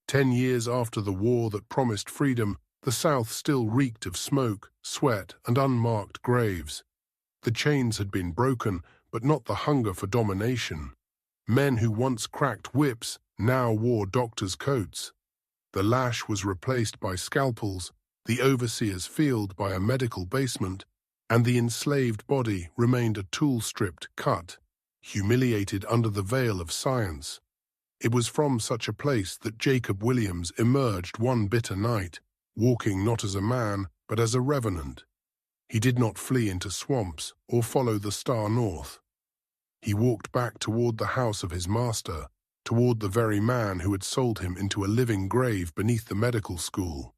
10 years after the war that promised freedom, the South still reeked of smoke, sweat, and unmarked graves. The chains had been broken, but not the hunger for domination. Men who once cracked whips now wore doctors' coats. The lash was replaced by scalpels, the overseer's field by a medical basement, and the enslaved body remained a tool-stripped cut, humiliated under the veil of science. It was from such a place that Jacob Williams emerged one bitter night, walking not as a man, but as a revenant. He did not flee into swamps or follow the star north. He walked back toward the house of his master, toward the very man who had sold him into a living grave beneath the medical school.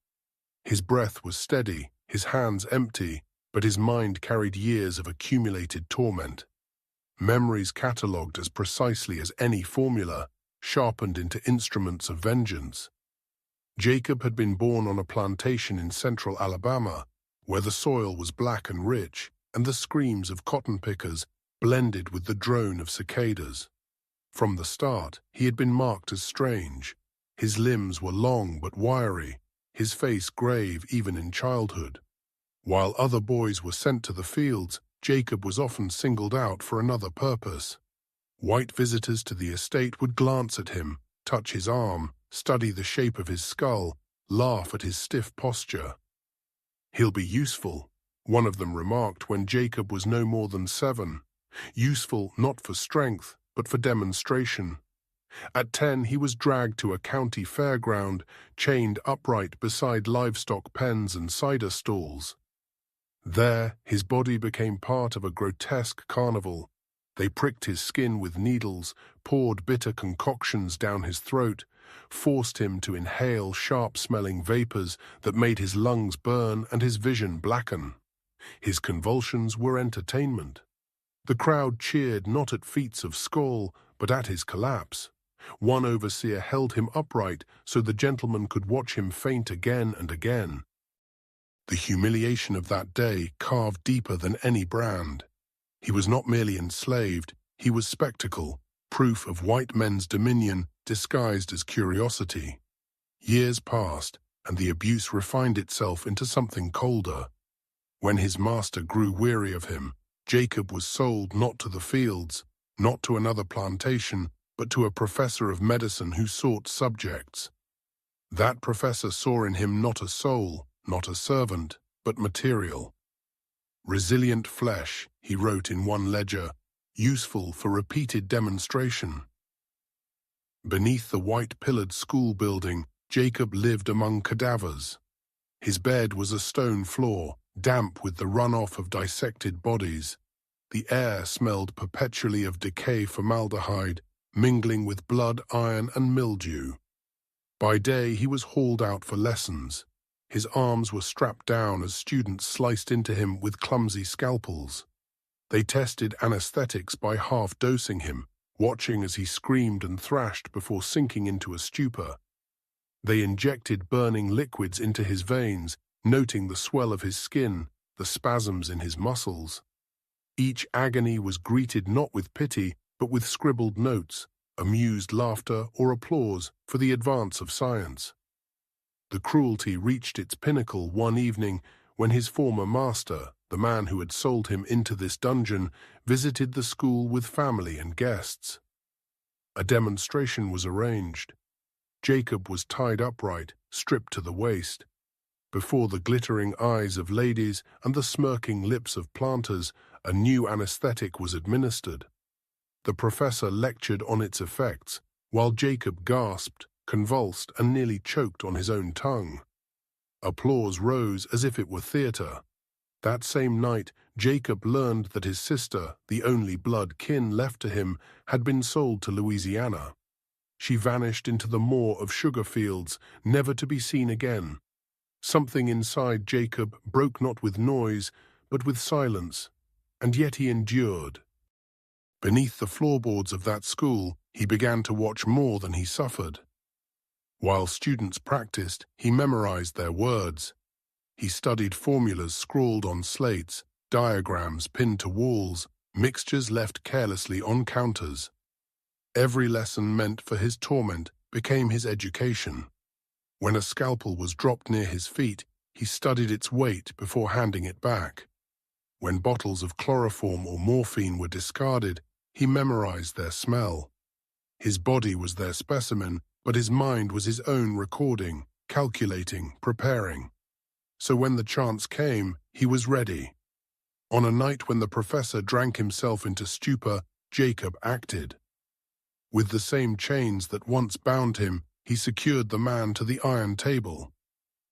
His breath was steady, his hands empty, but his mind carried years of accumulated torment. Memories catalogued as precisely as any formula, sharpened into instruments of vengeance. Jacob had been born on a plantation in central Alabama, where the soil was black and rich, and the screams of cotton pickers blended with the drone of cicadas. From the start, he had been marked as strange. His limbs were long but wiry, his face grave even in childhood. While other boys were sent to the fields, Jacob was often singled out for another purpose. White visitors to the estate would glance at him, touch his arm, study the shape of his skull, laugh at his stiff posture. "He'll be useful," one of them remarked when Jacob was no more than 7. Useful not for strength, but for demonstration. At 10, he was dragged to a county fairground, chained upright beside livestock pens and cider stalls. There, his body became part of a grotesque carnival. They pricked his skin with needles, poured bitter concoctions down his throat, forced him to inhale sharp-smelling vapors that made his lungs burn and his vision blacken. His convulsions were entertainment. The crowd cheered not at feats of skill, but at his collapse. One overseer held him upright so the gentleman could watch him faint again and again. The humiliation of that day carved deeper than any brand. He was not merely enslaved, he was spectacle, proof of white men's dominion disguised as curiosity. Years passed, and the abuse refined itself into something colder. When his master grew weary of him, Jacob was sold not to the fields, not to another plantation, but to a professor of medicine who sought subjects. That professor saw in him not a soul, not a servant, but material. Resilient flesh, he wrote in one ledger, useful for repeated demonstration. Beneath the white-pillared school building, Jacob lived among cadavers. His bed was a stone floor, damp with the runoff of dissected bodies. The air smelled perpetually of decay formaldehyde, mingling with blood, iron, and mildew. By day, he was hauled out for lessons. His arms were strapped down as students sliced into him with clumsy scalpels. They tested anesthetics by half-dosing him, watching as he screamed and thrashed before sinking into a stupor. They injected burning liquids into his veins, noting the swell of his skin, the spasms in his muscles. Each agony was greeted not with pity, but with scribbled notes, amused laughter or applause for the advance of science. The cruelty reached its pinnacle one evening when his former master, the man who had sold him into this dungeon, visited the school with family and guests. A demonstration was arranged. Jacob was tied upright, stripped to the waist. Before the glittering eyes of ladies and the smirking lips of planters, a new anesthetic was administered. The professor lectured on its effects, while Jacob gasped, convulsed, and nearly choked on his own tongue. Applause rose as if it were theater. That same night, Jacob learned that his sister, the only blood kin left to him, had been sold to Louisiana. She vanished into the moor of sugar fields, never to be seen again. Something inside Jacob broke not with noise, but with silence, and yet he endured. Beneath the floorboards of that school, he began to watch more than he suffered. While students practiced, he memorized their words. He studied formulas scrawled on slates, diagrams pinned to walls, mixtures left carelessly on counters. Every lesson meant for his torment became his education. When a scalpel was dropped near his feet, he studied its weight before handing it back. When bottles of chloroform or morphine were discarded, he memorized their smell. His body was their specimen, but his mind was his own recording, calculating, preparing. So when the chance came, he was ready. On a night when the professor drank himself into stupor, Jacob acted. With the same chains that once bound him, he secured the man to the iron table.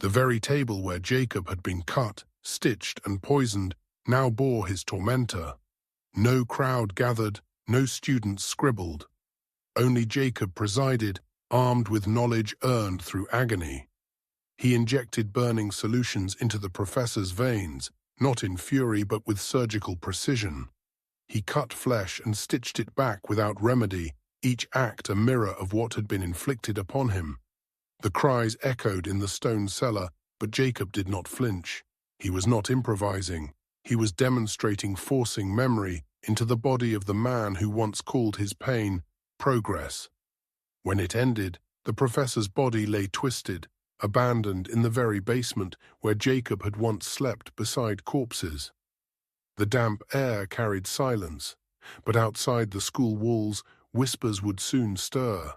The very table where Jacob had been cut, stitched, and poisoned now bore his tormentor. No crowd gathered, no students scribbled. Only Jacob presided, armed with knowledge earned through agony. He injected burning solutions into the professor's veins, not in fury but with surgical precision. He cut flesh and stitched it back without remedy, each act a mirror of what had been inflicted upon him. The cries echoed in the stone cellar, but Jacob did not flinch. He was not improvising. He was demonstrating forcing memory into the body of the man who once called his pain progress. When it ended, the professor's body lay twisted, abandoned in the very basement where Jacob had once slept beside corpses. The damp air carried silence, but outside the school walls, whispers would soon stir.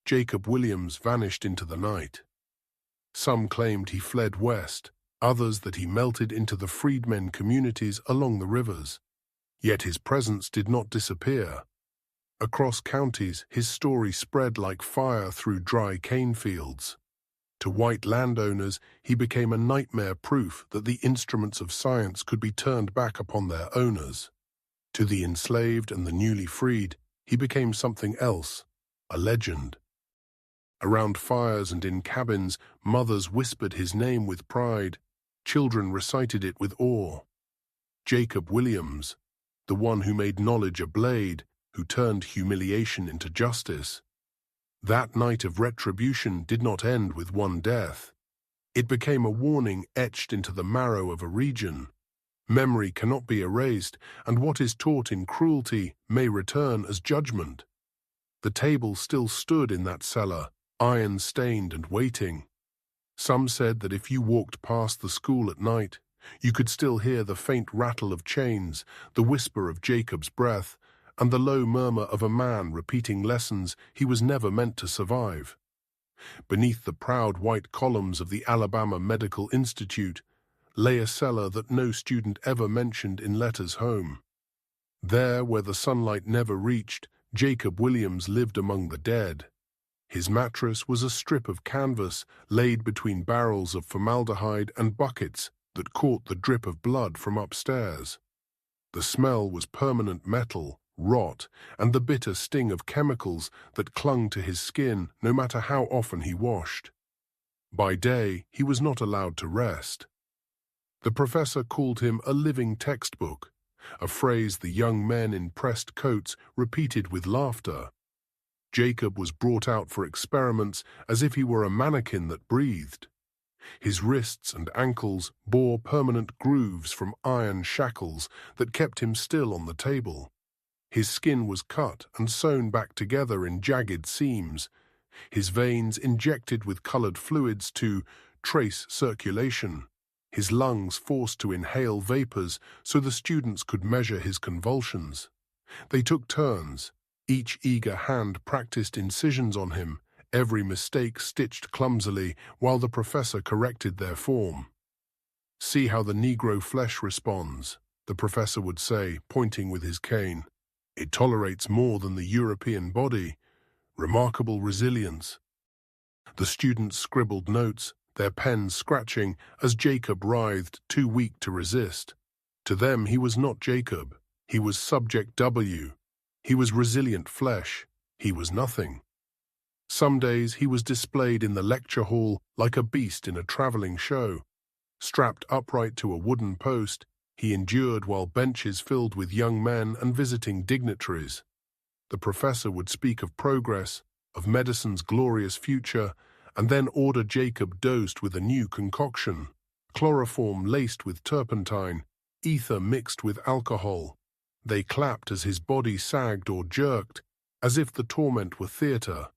Jacob Williams vanished into the night. Some claimed he fled west, others that he melted into the freedmen communities along the rivers. Yet his presence did not disappear. Across counties, his story spread like fire through dry cane fields. To white landowners, he became a nightmare proof that the instruments of science could be turned back upon their owners. To the enslaved and the newly freed, he became something else, a legend. Around fires and in cabins, mothers whispered his name with pride. Children recited it with awe. Jacob Williams, the one who made knowledge a blade, who turned humiliation into justice. That night of retribution did not end with one death. It became a warning etched into the marrow of a region. Memory cannot be erased, and what is taught in cruelty may return as judgment. The table still stood in that cellar, iron-stained and waiting. Some said that if you walked past the school at night, you could still hear the faint rattle of chains, the whisper of Jacob's breath, and the low murmur of a man repeating lessons he was never meant to survive. Beneath the proud white columns of the Alabama Medical Institute lay a cellar that no student ever mentioned in letters home. There, where the sunlight never reached, Jacob Williams lived among the dead. His mattress was a strip of canvas laid between barrels of formaldehyde and buckets that caught the drip of blood from upstairs. The smell was permanent metal, rot, and the bitter sting of chemicals that clung to his skin no matter how often he washed. By day, he was not allowed to rest. The professor called him a living textbook, a phrase the young men in pressed coats repeated with laughter. Jacob was brought out for experiments as if he were a mannequin that breathed. His wrists and ankles bore permanent grooves from iron shackles that kept him still on the table. His skin was cut and sewn back together in jagged seams, his veins injected with colored fluids to trace circulation, his lungs forced to inhale vapors so the students could measure his convulsions. They took turns. Each eager hand practiced incisions on him, every mistake stitched clumsily while the professor corrected their form. "See how the Negro flesh responds," the professor would say, pointing with his cane. "It tolerates more than the European body. Remarkable resilience." The students scribbled notes, their pens scratching as Jacob writhed, too weak to resist. To them he was not Jacob. He was Subject W. He was resilient flesh. He was nothing. Some days he was displayed in the lecture hall like a beast in a traveling show. Strapped upright to a wooden post, he endured while benches filled with young men and visiting dignitaries. The professor would speak of progress, of medicine's glorious future, and then order Jacob dosed with a new concoction, chloroform laced with turpentine, ether mixed with alcohol. They clapped as his body sagged or jerked, as if the torment were theater.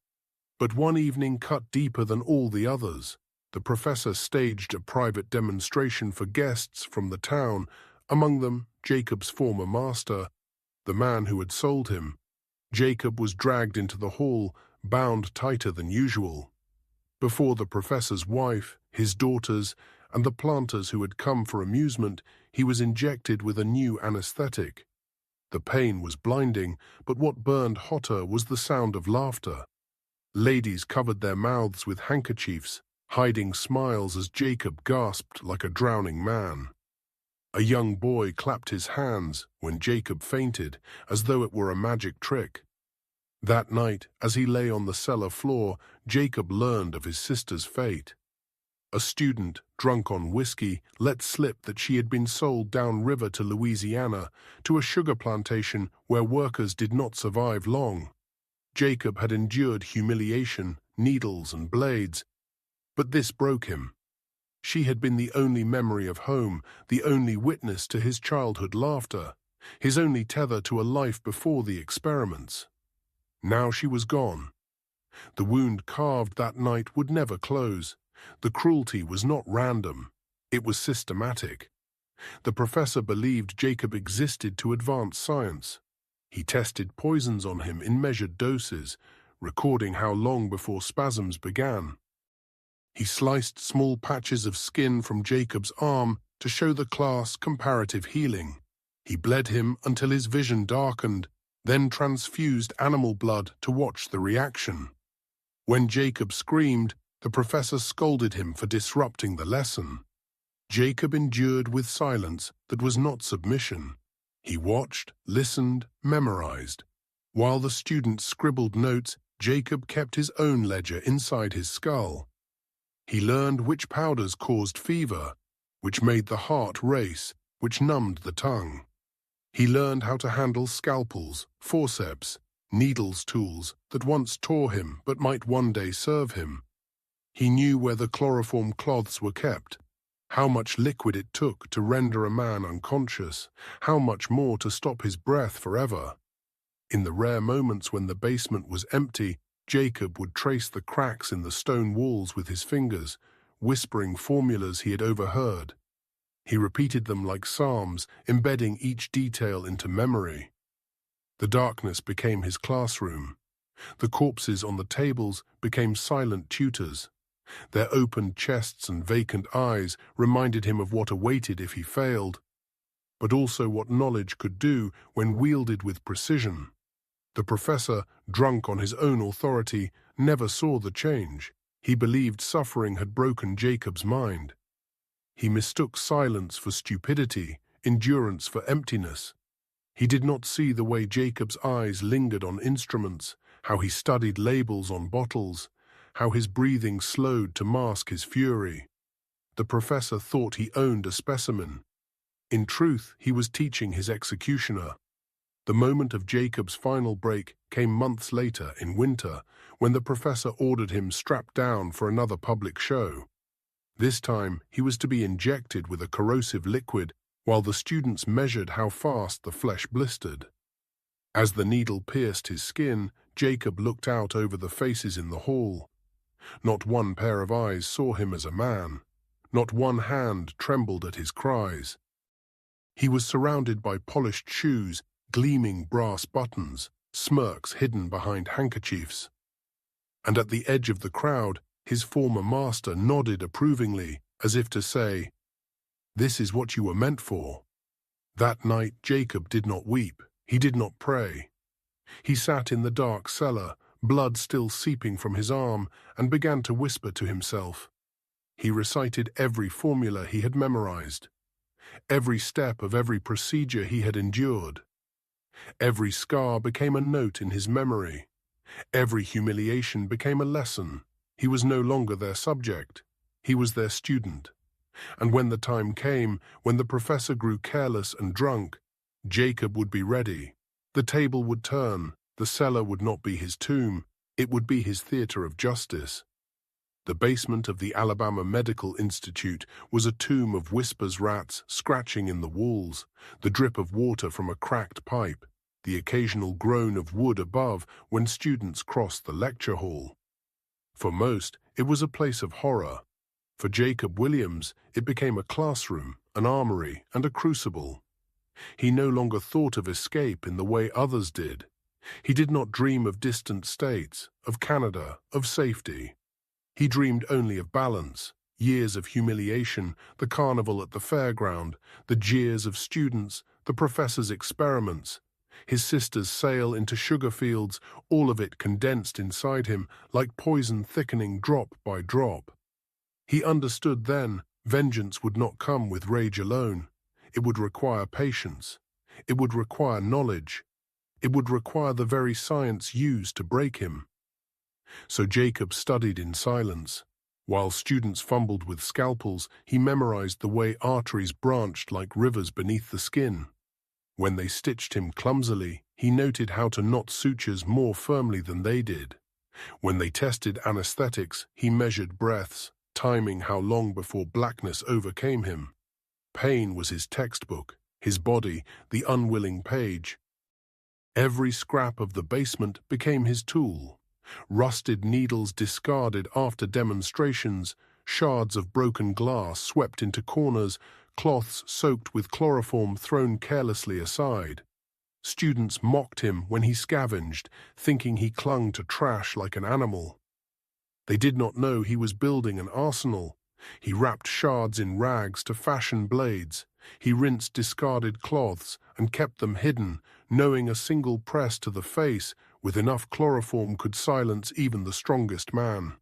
But one evening cut deeper than all the others. The professor staged a private demonstration for guests from the town, among them Jacob's former master, the man who had sold him. Jacob was dragged into the hall, bound tighter than usual. Before the professor's wife, his daughters, and the planters who had come for amusement, he was injected with a new anesthetic. The pain was blinding, but what burned hotter was the sound of laughter. Ladies covered their mouths with handkerchiefs, hiding smiles as Jacob gasped like a drowning man. A young boy clapped his hands when Jacob fainted, as though it were a magic trick. That night, as he lay on the cellar floor, Jacob learned of his sister's fate. A student, drunk on whiskey, let slip that she had been sold downriver to Louisiana, to a sugar plantation where workers did not survive long. Jacob had endured humiliation, needles and blades, but this broke him. She had been the only memory of home, the only witness to his childhood laughter, his only tether to a life before the experiments. Now she was gone. The wound carved that night would never close. The cruelty was not random. It was systematic. The professor believed Jacob existed to advance science. He tested poisons on him in measured doses, recording how long before spasms began. He sliced small patches of skin from Jacob's arm to show the class comparative healing. He bled him until his vision darkened, then transfused animal blood to watch the reaction. When Jacob screamed, the professor scolded him for disrupting the lesson. Jacob endured with silence that was not submission. He watched, listened, memorized. While the students scribbled notes, Jacob kept his own ledger inside his skull. He learned which powders caused fever, which made the heart race, which numbed the tongue. He learned how to handle scalpels, forceps, needles tools that once tore him but might one day serve him. He knew where the chloroform cloths were kept, how much liquid it took to render a man unconscious, how much more to stop his breath forever. In the rare moments when the basement was empty, Jacob would trace the cracks in the stone walls with his fingers, whispering formulas he had overheard. He repeated them like psalms, embedding each detail into memory. The darkness became his classroom. The corpses on the tables became silent tutors. Their opened chests and vacant eyes reminded him of what awaited if he failed, but also what knowledge could do when wielded with precision. The professor, drunk on his own authority, never saw the change. He believed suffering had broken Jacob's mind. He mistook silence for stupidity, endurance for emptiness. He did not see the way Jacob's eyes lingered on instruments, how he studied labels on bottles, how his breathing slowed to mask his fury. The professor thought he owned a specimen. In truth, he was teaching his executioner. The moment of Jacob's final break came months later, in winter, when the professor ordered him strapped down for another public show. This time, he was to be injected with a corrosive liquid, while the students measured how fast the flesh blistered. As the needle pierced his skin, Jacob looked out over the faces in the hall. Not one pair of eyes saw him as a man. Not one hand trembled at his cries. He was surrounded by polished shoes, gleaming brass buttons, smirks hidden behind handkerchiefs. And at the edge of the crowd, his former master nodded approvingly, as if to say, "This is what you were meant for." That night, Jacob did not weep. He did not pray. He sat in the dark cellar, blood still seeping from his arm, and began to whisper to himself. He recited every formula he had memorized, every step of every procedure he had endured. Every scar became a note in his memory. Every humiliation became a lesson. He was no longer their subject. He was their student. And when the time came, when the professor grew careless and drunk, Jacob would be ready. The table would turn. The cellar would not be his tomb. It would be his theater of justice. The basement of the Alabama Medical Institute was a tomb of whispers, rats scratching in the walls, the drip of water from a cracked pipe, the occasional groan of wood above when students crossed the lecture hall. For most, it was a place of horror. For Jacob Williams, it became a classroom, an armory, and a crucible. He no longer thought of escape in the way others did. He did not dream of distant states, of Canada, of safety. He dreamed only of balance, years of humiliation, the carnival at the fairground, the jeers of students, the professor's experiments, his sister's sail into sugar fields, all of it condensed inside him like poison thickening drop by drop. He understood then, vengeance would not come with rage alone. It would require patience. It would require knowledge. It would require the very science used to break him. So Jacob studied in silence. While students fumbled with scalpels, he memorized the way arteries branched like rivers beneath the skin. When they stitched him clumsily, he noted how to knot sutures more firmly than they did. When they tested anesthetics, he measured breaths, timing how long before blackness overcame him. Pain was his textbook, his body, the unwilling page. Every scrap of the basement became his tool. Rusted needles discarded after demonstrations, shards of broken glass swept into corners, cloths soaked with chloroform thrown carelessly aside. Students mocked him when he scavenged, thinking he clung to trash like an animal. They did not know he was building an arsenal. He wrapped shards in rags to fashion blades. He rinsed discarded cloths and kept them hidden, knowing a single press to the face with enough chloroform could silence even the strongest man.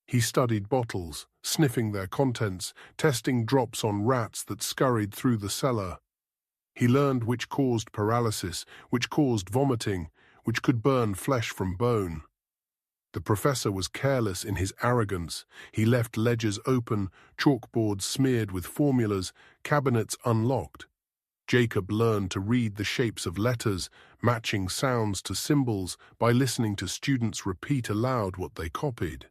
He studied bottles, sniffing their contents, testing drops on rats that scurried through the cellar. He learned which caused paralysis, which caused vomiting, which could burn flesh from bone. The professor was careless in his arrogance. He left ledgers open, chalkboards smeared with formulas, cabinets unlocked. Jacob learned to read the shapes of letters, matching sounds to symbols by listening to students repeat aloud what they copied.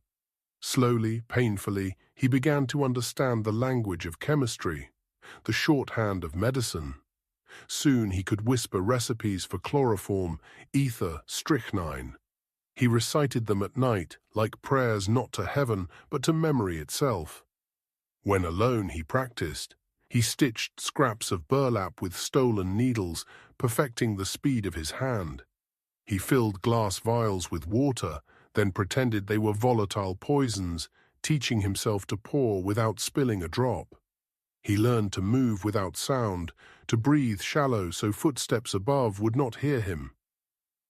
Slowly, painfully, he began to understand the language of chemistry, the shorthand of medicine. Soon he could whisper recipes for chloroform, ether, strychnine. He recited them at night, like prayers not to heaven, but to memory itself. When alone he practiced. He stitched scraps of burlap with stolen needles, perfecting the speed of his hand. He filled glass vials with water, then pretended they were volatile poisons, teaching himself to pour without spilling a drop. He learned to move without sound, to breathe shallow so footsteps above would not hear him.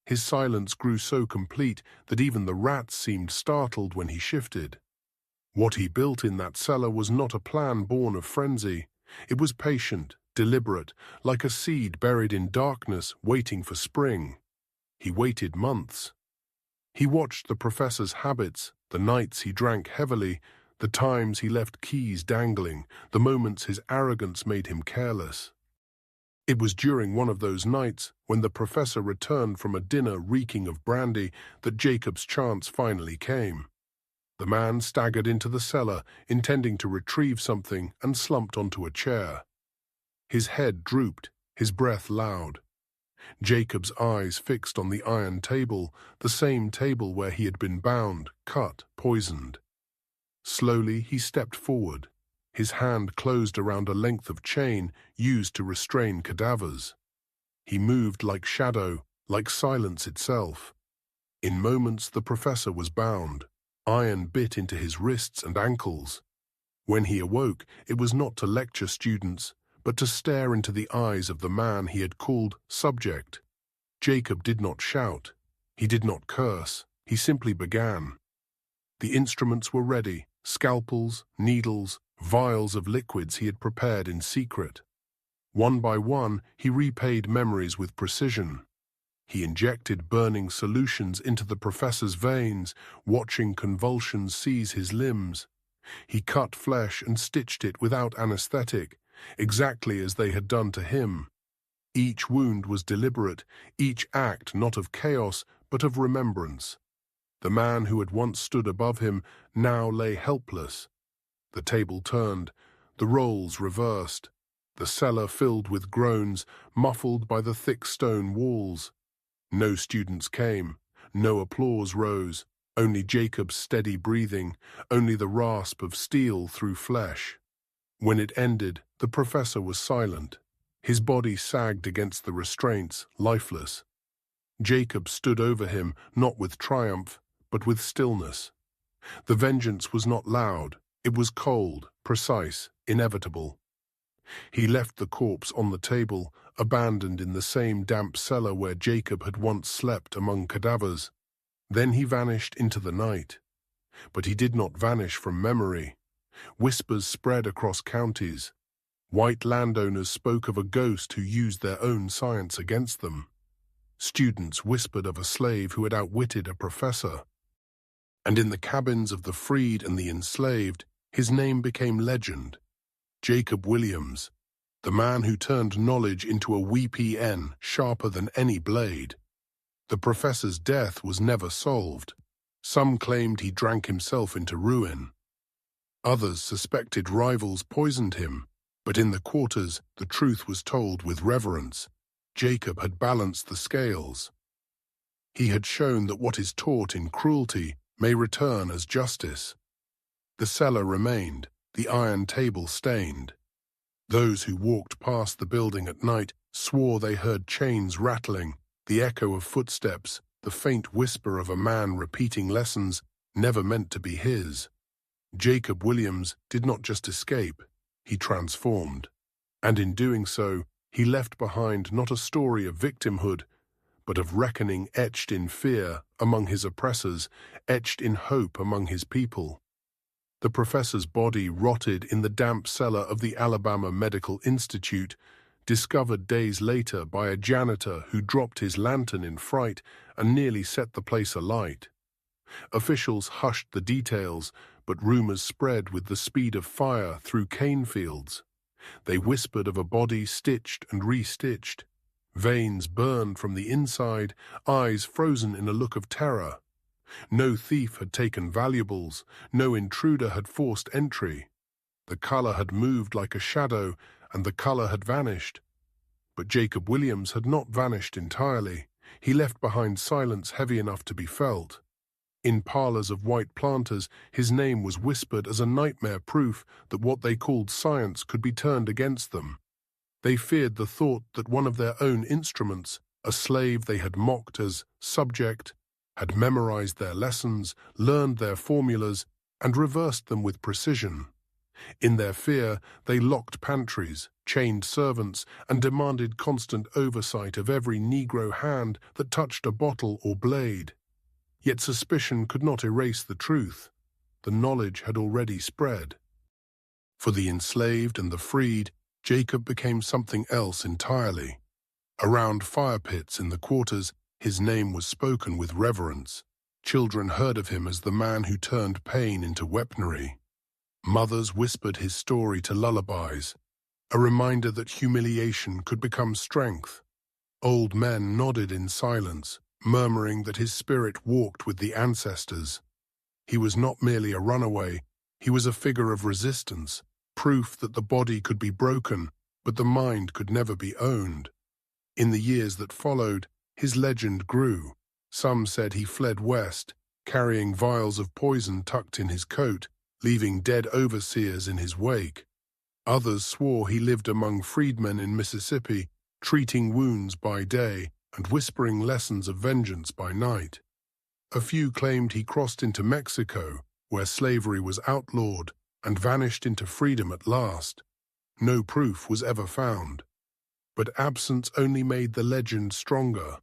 His silence grew so complete that even the rats seemed startled when he shifted. What he built in that cellar was not a plan born of frenzy. It was patient, deliberate, like a seed buried in darkness waiting for spring. He waited months. He watched the professor's habits, the nights he drank heavily, the times he left keys dangling, the moments his arrogance made him careless. It was during one of those nights, when the professor returned from a dinner reeking of brandy, that Jacob's chance finally came. The man staggered into the cellar, intending to retrieve something, and slumped onto a chair. His head drooped, his breath loud. Jacob's eyes fixed on the iron table, the same table where he had been bound, cut, poisoned. Slowly he stepped forward. His hand closed around a length of chain used to restrain cadavers. He moved like shadow, like silence itself. In moments the professor was bound. Iron bit into his wrists and ankles. When he awoke, it was not to lecture students, but to stare into the eyes of the man he had called subject. Jacob did not shout. He did not curse. He simply began. The instruments were ready, scalpels, needles, vials of liquids he had prepared in secret. One by one, he repaid memories with precision. He injected burning solutions into the professor's veins, watching convulsions seize his limbs. He cut flesh and stitched it without anesthetic, exactly as they had done to him. Each wound was deliberate, each act not of chaos, but of remembrance. The man who had once stood above him now lay helpless. The table turned, the roles reversed, the cellar filled with groans, muffled by the thick stone walls. No students came, no applause rose. Only Jacob's steady breathing, only the rasp of steel through flesh. When it ended, the professor was silent. His body sagged against the restraints, lifeless. Jacob stood over him, not with triumph, but with stillness. The vengeance was not loud. It was cold, precise, inevitable. He left the corpse on the table, abandoned in the same damp cellar where Jacob had once slept among cadavers. Then he vanished into the night. But he did not vanish from memory. Whispers spread across counties. White landowners spoke of a ghost who used their own science against them. Students whispered of a slave who had outwitted a professor. And in the cabins of the freed and the enslaved, his name became legend. Jacob Williams, the man who turned knowledge into a weapon sharper than any blade. The professor's death was never solved. Some claimed he drank himself into ruin. Others suspected rivals poisoned him, but in the quarters the truth was told with reverence. Jacob had balanced the scales. He had shown that what is taught in cruelty may return as justice. The cellar remained, the iron table stained. Those who walked past the building at night swore they heard chains rattling, the echo of footsteps, the faint whisper of a man repeating lessons never meant to be his. Jacob Williams did not just escape, he transformed. And in doing so, he left behind not a story of victimhood, but of reckoning etched in fear among his oppressors, etched in hope among his people. The professor's body rotted in the damp cellar of the Alabama Medical Institute, discovered days later by a janitor who dropped his lantern in fright and nearly set the place alight. Officials hushed the details, but rumors spread with the speed of fire through cane fields. They whispered of a body stitched and restitched, veins burned from the inside, eyes frozen in a look of terror. No thief had taken valuables, no intruder had forced entry. The color had moved like a shadow, and the color had vanished. But Jacob Williams had not vanished entirely. He left behind silence heavy enough to be felt. In parlors of white planters, his name was whispered as a nightmare proof that what they called science could be turned against them. They feared the thought that one of their own instruments, a slave they had mocked as subject, had memorized their lessons, learned their formulas, and reversed them with precision. In their fear, they locked pantries, chained servants, and demanded constant oversight of every Negro hand that touched a bottle or blade. Yet suspicion could not erase the truth. The knowledge had already spread. For the enslaved and the freed, Jacob became something else entirely. Around fire pits in the quarters, his name was spoken with reverence. Children heard of him as the man who turned pain into weaponry. Mothers whispered his story to lullabies, a reminder that humiliation could become strength. Old men nodded in silence, murmuring that his spirit walked with the ancestors. He was not merely a runaway, he was a figure of resistance, proof that the body could be broken, but the mind could never be owned. In the years that followed, his legend grew. Some said he fled west, carrying vials of poison tucked in his coat, leaving dead overseers in his wake. Others swore he lived among freedmen in Mississippi, treating wounds by day and whispering lessons of vengeance by night. A few claimed he crossed into Mexico, where slavery was outlawed, and vanished into freedom at last. No proof was ever found. But absence only made the legend stronger.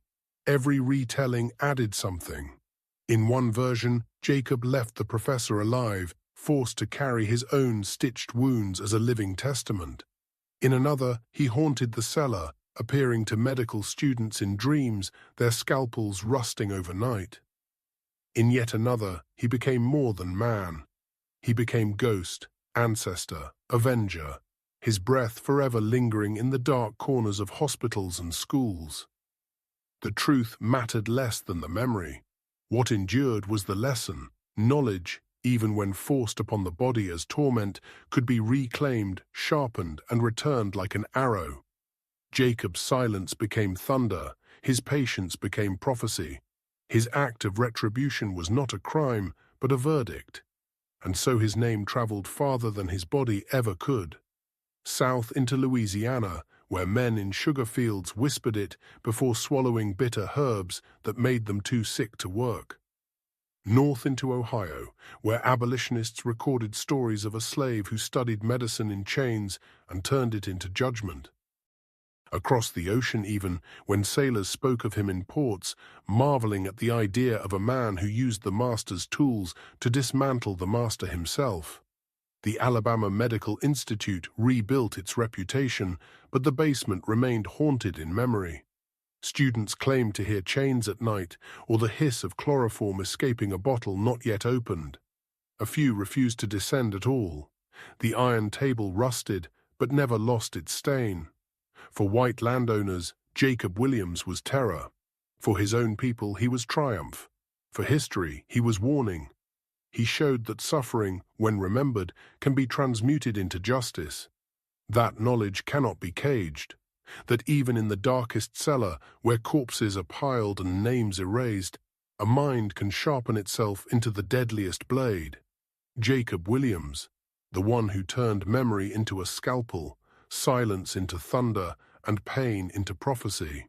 Every retelling added something. In one version, Jacob left the professor alive, forced to carry his own stitched wounds as a living testament. In another, he haunted the cellar, appearing to medical students in dreams, their scalpels rusting overnight. In yet another, he became more than man. He became ghost, ancestor, avenger, his breath forever lingering in the dark corners of hospitals and schools. The truth mattered less than the memory. What endured was the lesson. Knowledge, even when forced upon the body as torment, could be reclaimed, sharpened, and returned like an arrow. Jacob's silence became thunder, his patience became prophecy. His act of retribution was not a crime, but a verdict, and so his name traveled farther than his body ever could. South into Louisiana, where men in sugar fields whispered it before swallowing bitter herbs that made them too sick to work. North into Ohio, where abolitionists recorded stories of a slave who studied medicine in chains and turned it into judgment. Across the ocean even, when sailors spoke of him in ports, marveling at the idea of a man who used the master's tools to dismantle the master himself. The Alabama Medical Institute rebuilt its reputation, but the basement remained haunted in memory. Students claimed to hear chains at night or the hiss of chloroform escaping a bottle not yet opened. A few refused to descend at all. The iron table rusted, but never lost its stain. For white landowners, Jacob Williams was terror. For his own people, he was triumph. For history, he was warning. He showed that suffering, when remembered, can be transmuted into justice. That knowledge cannot be caged. That even in the darkest cellar, where corpses are piled and names erased, a mind can sharpen itself into the deadliest blade. Jacob Williams, the one who turned memory into a scalpel, silence into thunder, and pain into prophecy.